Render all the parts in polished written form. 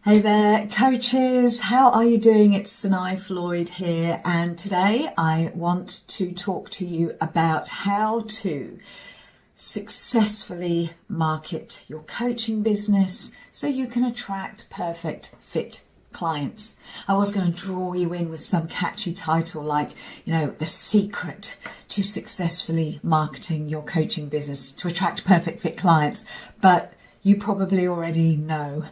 Hey there, coaches. How are you doing? It's Sinai Floyd here, and today I want to talk to you about how to successfully market your coaching business so you can attract perfect fit clients. I was going to draw you in with some catchy title like, the secret to successfully marketing your coaching business to attract perfect fit clients, but you probably already know.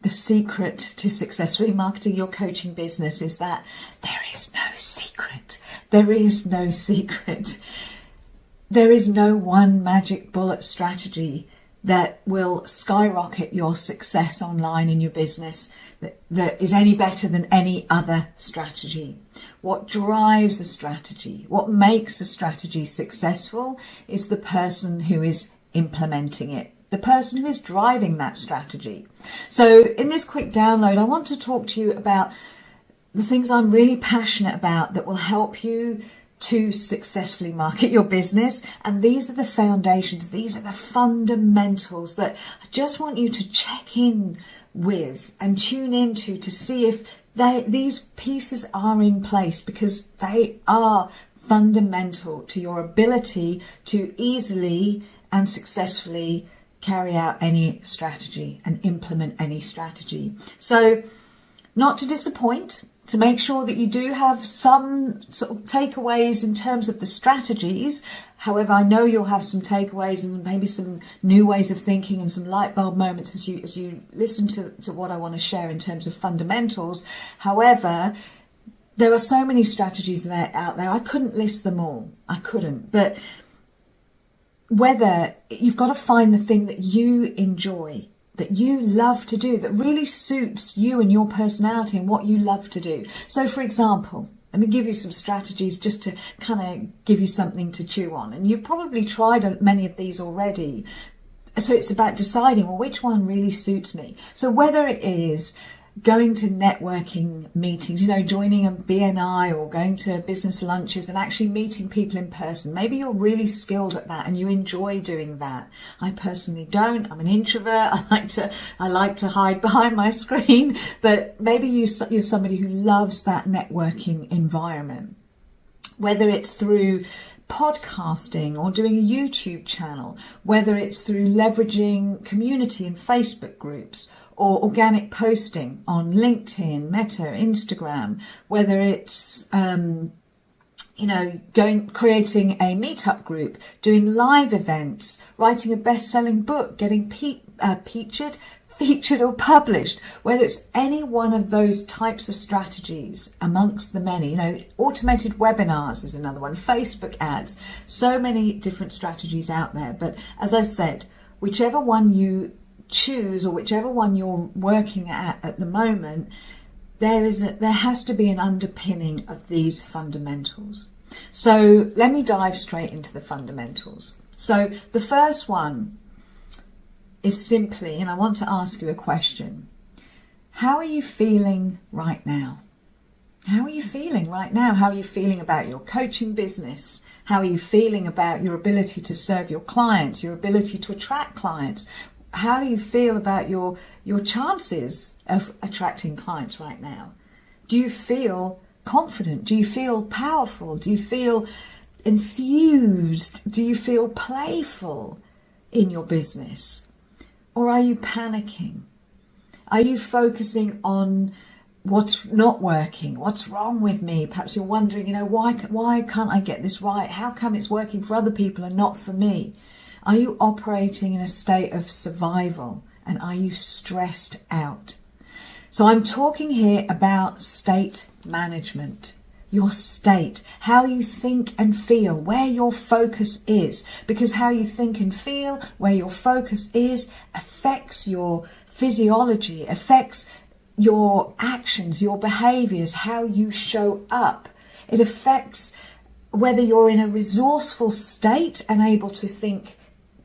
The secret to successfully marketing your coaching business is that there is no secret. There is no secret. There is no one magic bullet strategy that will skyrocket your success online in your business that is any better than any other strategy. What drives a strategy, what makes a strategy successful is the person who is implementing it. The person who is driving that strategy. So in this quick download, I want to talk to you about the things I'm really passionate about that will help you to successfully market your business. And these are the foundations, these are the fundamentals that I just want you to check in with and tune into to see if these pieces are in place, because they are fundamental to your ability to easily and successfully carry out any strategy and implement any strategy. So not to disappoint, to make sure that you do have some sort of takeaways in terms of the strategies. However, I know you'll have some takeaways and maybe some new ways of thinking and some light bulb moments as you listen to what I want to share in terms of fundamentals. However, there are so many strategies out there. I couldn't list them all. I couldn't. But whether you've got to find the thing that you enjoy, that you love to do, that really suits you and your personality and what you love to do. So for example, let me give you some strategies just to kind of give you something to chew on. And you've probably tried many of these already. So it's about deciding, well, which one really suits me? So whether it is going to networking meetings, joining a BNI or going to business lunches and actually meeting people in person. Maybe you're really skilled at that and you enjoy doing that. I personally don't. I'm an introvert. I like to hide behind my screen, but maybe you're somebody who loves that networking environment. Whether it's through podcasting or doing a YouTube channel, whether it's through leveraging community and Facebook groups or organic posting on LinkedIn, Meta, Instagram, whether it's creating a meetup group, doing live events, writing a best-selling book, getting featured or published, whether it's any one of those types of strategies amongst the many, automated webinars is another one, Facebook ads, so many different strategies out there. But as I said, whichever one you choose or whichever one you're working at the moment, there has to be an underpinning of these fundamentals. So let me dive straight into the fundamentals. So the first one is simply, and I want to ask you a question. How are you feeling right now? How are you feeling right now? How are you feeling about your coaching business? How are you feeling about your ability to serve your clients, your ability to attract clients? How do you feel about your chances of attracting clients right now? Do you feel confident? Do you feel powerful? Do you feel enthused? Do you feel playful in your business? Or are you panicking? Are you focusing on what's not working? What's wrong with me? Perhaps you're wondering, why can't I get this right? How come it's working for other people and not for me? Are you operating in a state of survival? And are you stressed out? So I'm talking here about state management. Your state, how you think and feel, where your focus is. Because how you think and feel, where your focus is, affects your physiology, affects your actions, your behaviors, how you show up. It affects whether you're in a resourceful state and able to think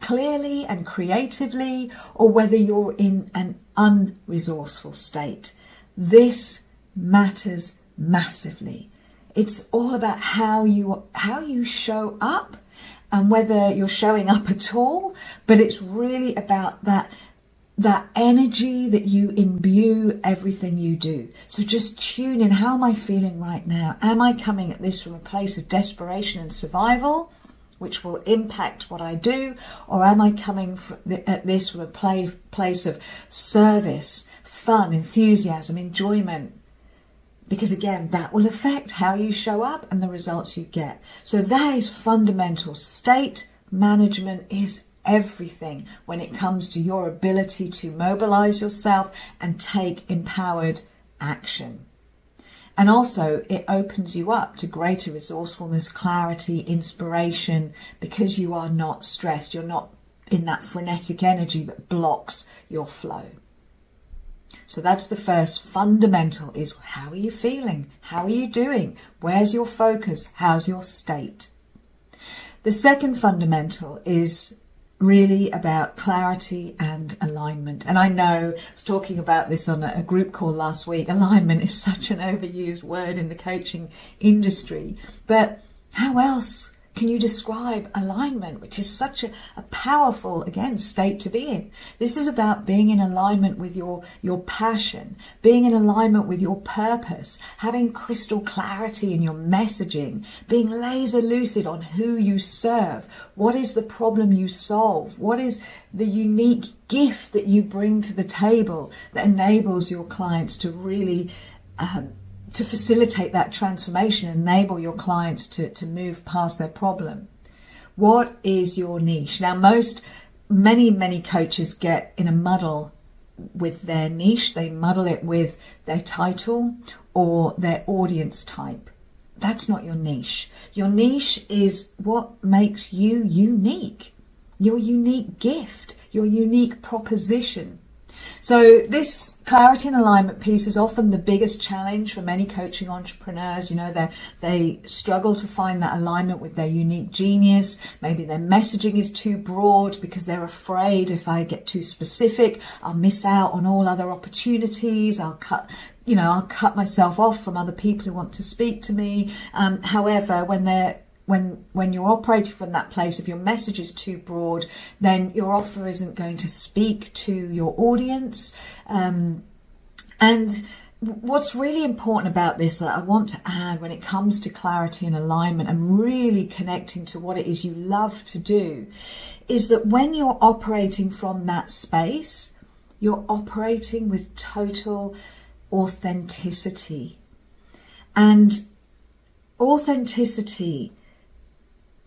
clearly and creatively, or whether you're in an unresourceful state. This matters massively. It's all about how you show up and whether you're showing up at all, but it's really about that that energy that you imbue everything you do. So just tune in. How am I feeling right now? Am I coming at this from a place of desperation and survival, which will impact what I do? Or am I coming at this from a place of service, fun, enthusiasm, enjoyment? Because again, that will affect how you show up and the results you get. So that is fundamental. State management is everything when it comes to your ability to mobilize yourself and take empowered action. And also it opens you up to greater resourcefulness, clarity, inspiration, because you are not stressed. You're not in that frenetic energy that blocks your flow. So that's the first fundamental, is how are you feeling? How are you doing? Where's your focus? How's your state? The second fundamental is really about clarity and alignment. And I know I was talking about this on a group call last week. Alignment is such an overused word in the coaching industry, but how else can you describe alignment, which is such a powerful, again, state to be in? This is about being in alignment with your passion, being in alignment with your purpose, having crystal clarity in your messaging, being laser lucid on who you serve, what is the problem you solve, what is the unique gift that you bring to the table that enables your clients to really to facilitate that transformation, enable your clients to move past their problem. What is your niche? Now, many coaches get in a muddle with their niche. They muddle it with their title or their audience type. That's not your niche. Your niche is what makes you unique, your unique gift, your unique proposition. So this clarity and alignment piece is often the biggest challenge for many coaching entrepreneurs. You know, they struggle to find that alignment with their unique genius. Maybe their messaging is too broad because they're afraid, if I get too specific, I'll miss out on all other opportunities. I'll cut myself off from other people who want to speak to me. However, when you're operating from that place, if your message is too broad, then your offer isn't going to speak to your audience. And what's really important about this, that I want to add when it comes to clarity and alignment and really connecting to what it is you love to do, is that when you're operating from that space, you're operating with total authenticity. And authenticity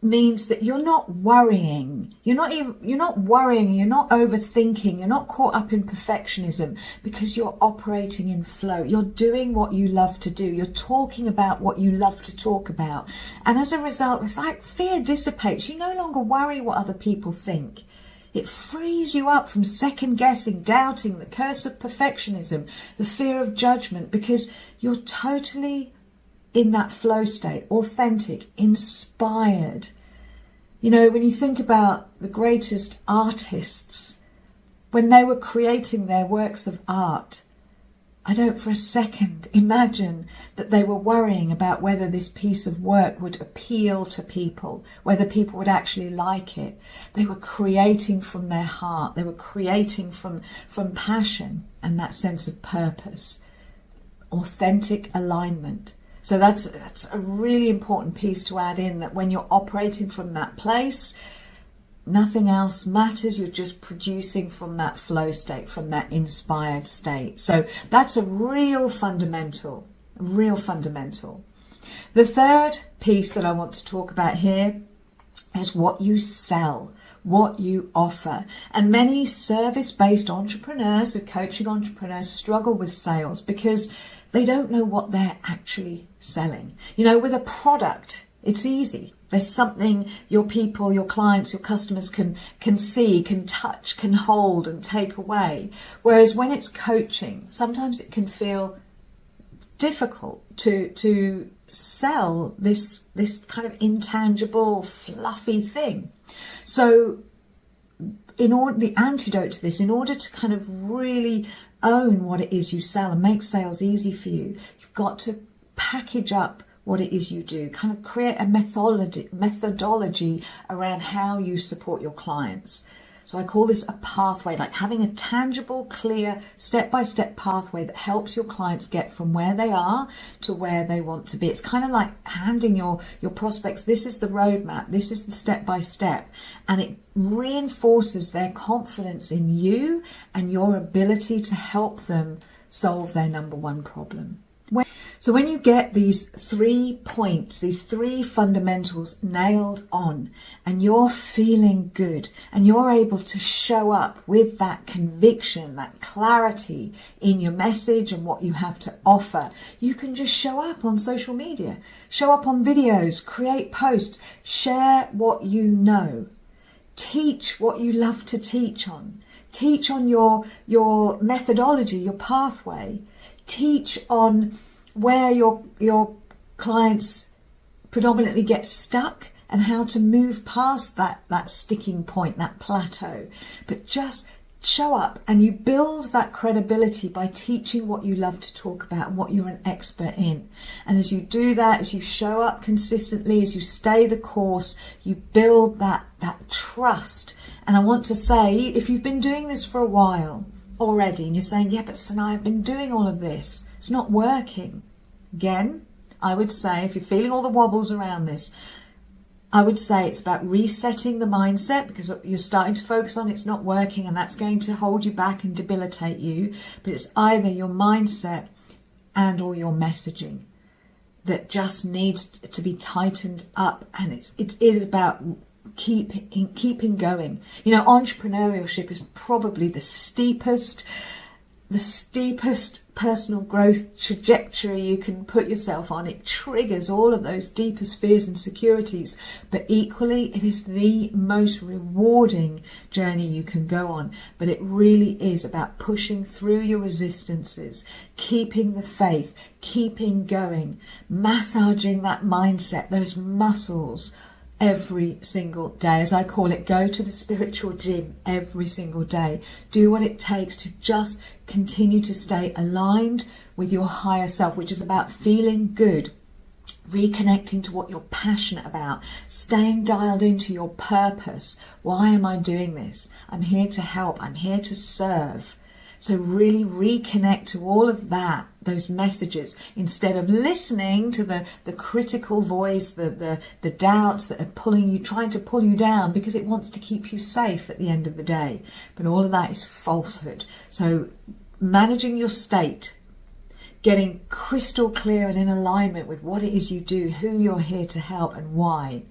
means that you're not worrying, you're not overthinking, you're not caught up in perfectionism, because you're operating in flow. You're doing what you love to do. You're talking about what you love to talk about. And as a result, it's like fear dissipates. You no longer worry what other people think. It frees you up from second guessing, doubting, the curse of perfectionism, the fear of judgment, because you're totally in that flow state, authentic, inspired. You know, when you think about the greatest artists, when they were creating their works of art, I don't for a second imagine that they were worrying about whether this piece of work would appeal to people, whether people would actually like it. They were creating from their heart. They were creating from passion and that sense of purpose, authentic alignment. So that's a really important piece to add in, that when you're operating from that place, nothing else matters. You're just producing from that flow state, from that inspired state. So that's a real fundamental. The third piece that I want to talk about here is what you sell, what you offer. And many service-based entrepreneurs or coaching entrepreneurs struggle with sales because they don't know what they're actually selling. You know, with a product, it's easy. There's something your people, your clients, your customers can see, can touch, can hold and take away. Whereas when it's coaching, sometimes it can feel difficult to sell this kind of intangible, fluffy thing. So the antidote to this, in order to kind of really own what it is you sell and make sales easy for you, you've got to package up what it is you do, kind of create a methodology around how you support your clients. So I call this a pathway, like having a tangible, clear, step-by-step pathway that helps your clients get from where they are to where they want to be. It's kind of like handing your prospects, this is the roadmap, this is the step-by-step, and it reinforces their confidence in you and your ability to help them solve their number one problem. So when you get these 3 points, these 3 fundamentals nailed on, and you're feeling good, and you're able to show up with that conviction, that clarity in your message and what you have to offer, you can just show up on social media, show up on videos, create posts, share what you know, teach what you love to teach on your methodology, your pathway, teach on where your clients predominantly get stuck and how to move past that sticking point, that plateau. But just show up, and you build that credibility by teaching what you love to talk about and what you're an expert in. And as you do that, as you show up consistently, as you stay the course, you build that trust. And I want to say, if you've been doing this for a while already and you're saying, yeah, but Sanaa, I've been doing all of this, it's not working. Again, I would say, if you're feeling all the wobbles around this, I would say it's about resetting the mindset, because you're starting to focus on it's not working, and that's going to hold you back and debilitate you. But it's either your mindset and or your messaging that just needs to be tightened up, and it is about keeping going. You know, entrepreneurship is probably the steepest personal growth trajectory you can put yourself on. It triggers all of those deepest fears and insecurities, but equally it is the most rewarding journey you can go on. But it really is about pushing through your resistances, keeping the faith, keeping going, massaging that mindset, those muscles, every single day. As I call it, go to the spiritual gym every single day. Do what it takes to just continue to stay aligned with your higher self, which is about feeling good, reconnecting to what you're passionate about, staying dialed into your purpose. Why am I doing this? I'm here to help. I'm here to serve. So really reconnect to all of that, those messages, instead of listening to the critical voice, the doubts that are trying to pull you down because it wants to keep you safe at the end of the day. But all of that is falsehood. So managing your state, getting crystal clear and in alignment with what it is you do, who you're here to help and why,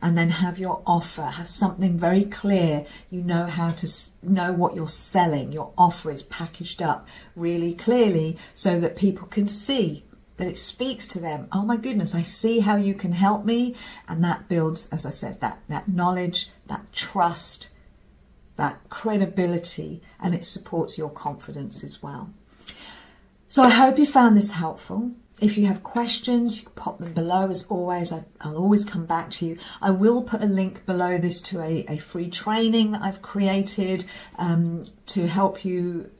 and then have your offer, have something very clear. You know how to know what you're selling. Your offer is packaged up really clearly so that people can see, that it speaks to them. Oh my goodness, I see how you can help me. And that builds, as I said, that knowledge, that trust, that credibility, and it supports your confidence as well. So I hope you found this helpful. If you have questions, you can pop them below. As always, I'll always come back to you. I will put a link below this to a free training that I've created to help you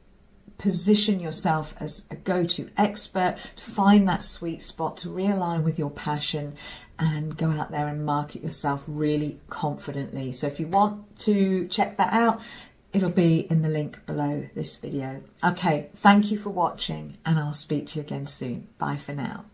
position yourself as a go-to expert, to find that sweet spot, to realign with your passion and go out there and market yourself really confidently. So if you want to check that out, it'll be in the link below this video. Okay, thank you for watching, and I'll speak to you again soon. Bye for now.